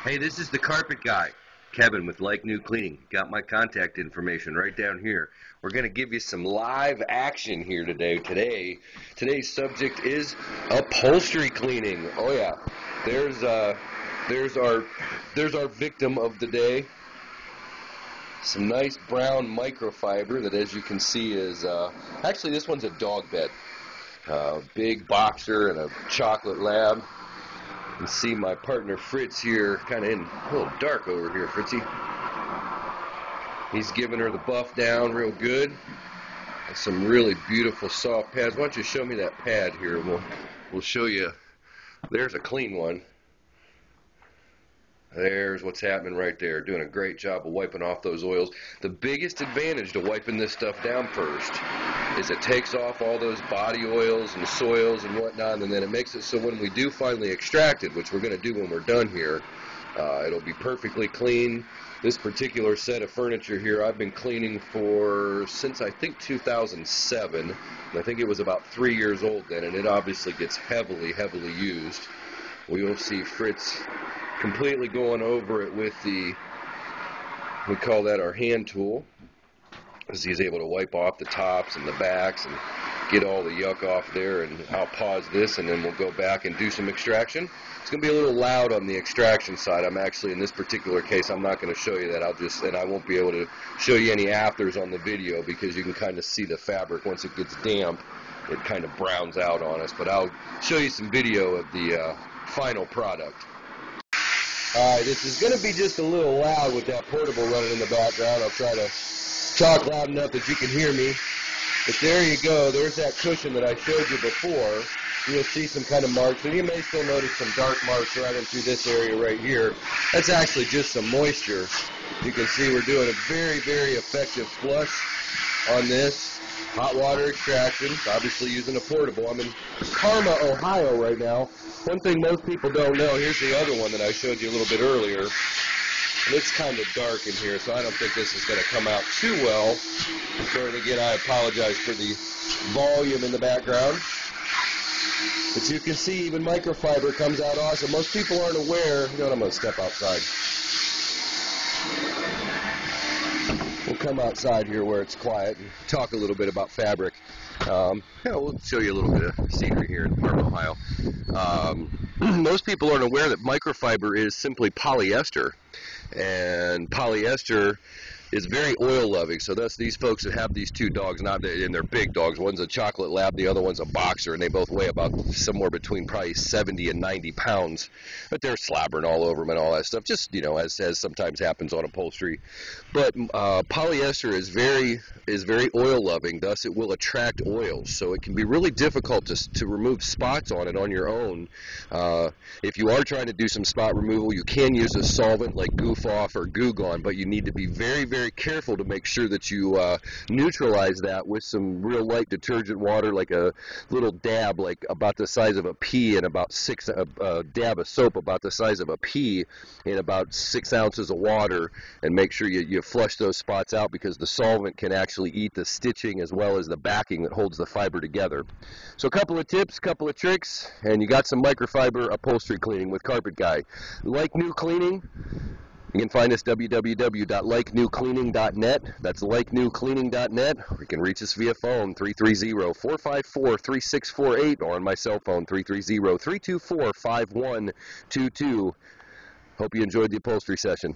Hey, this is the carpet guy, Kevin with Like New Cleaning. Got my contact information right down here. We're going to give you some live action here today. Today's subject is upholstery cleaning. Oh yeah, there's our victim of the day. Some nice brown microfiber that, as you can see, is actually this one's a dog bed. Big boxer and a chocolate lab. You can see my partner Fritz here, kind of in a little dark over here, Fritzy. He's giving her the buff down real good. Some really beautiful soft pads. Why don't you show me that pad here, and we'll show you. There's a clean one. There's what's happening right there. Doing a great job of wiping off those oils. The biggest advantage to wiping this stuff down first is it takes off all those body oils and soils and whatnot, and then it makes it so when we do finally extract it, which we're going to do when we're done here, it'll be perfectly clean. This particular set of furniture here I've been cleaning since I think 2007, and I think it was about 3 years old then, and it obviously gets heavily used. We will see Fritz completely going over it with we call that our hand tool, as he's able to wipe off the tops and the backs and get all the yuck off there. And I'll pause this and then we'll go back and do some extraction. It's going to be a little loud on the extraction side. I'm actually, in this particular case, I'm not going to show you that. I won't be able to show you any afters on the video because you can kind of see the fabric. Once it gets damp, it kind of browns out on us. But I'll show you some video of the final product. Alright, this is going to be just a little loud with that portable running in the background. I'll try to talk loud enough that you can hear me. But there you go. There's that cushion that I showed you before. You'll see some kind of marks, and you may still notice some dark marks right in through this area right here. That's actually just some moisture. You can see we're doing a very effective flush on this. Hot water extraction, obviously using a portable. I'm in Parma, Ohio right now. One thing most people don't know, here's the other one that I showed you a little bit earlier. And it's kind of dark in here, so I don't think this is going to come out too well. So, and again, I apologize for the volume in the background. But you can see even microfiber comes out awesome. Most people aren't aware. You know what, I'm going to step outside. We'll come outside here where it's quiet and talk a little bit about fabric. We'll show you a little bit of scenery here in Parma, Ohio. Most people aren't aware that microfiber is simply polyester, and polyester is very oil loving. So thus these folks that have these two dogs, and they're big dogs. One's a chocolate lab, the other one's a boxer, and they both weigh about somewhere between probably 70 and 90 pounds. But they're slobbering all over them and all that stuff, just, you know, as sometimes happens on upholstery. But polyester is very oil loving, thus it will attract oils. So it can be really difficult to remove spots on it on your own. If you are trying to do some spot removal, you can use a solvent like Goof Off or Goo Gone, but you need to be very careful to make sure that you neutralize that with some real light detergent water, like a little dab, like about the size of a pea, and about a dab of soap about the size of a pea in about 6 ounces of water, and make sure you flush those spots out, because the solvent can actually eat the stitching as well as the backing that holds the fiber together. So a couple of tips, couple of tricks, and you got some microfiber upholstery cleaning with Carpet Guy. Like New Cleaning, you can find us www.likenewcleaning.net. That's likenewcleaning.net. Or you can reach us via phone, 330-454-3648, or on my cell phone, 330-324-5122. Hope you enjoyed the upholstery session.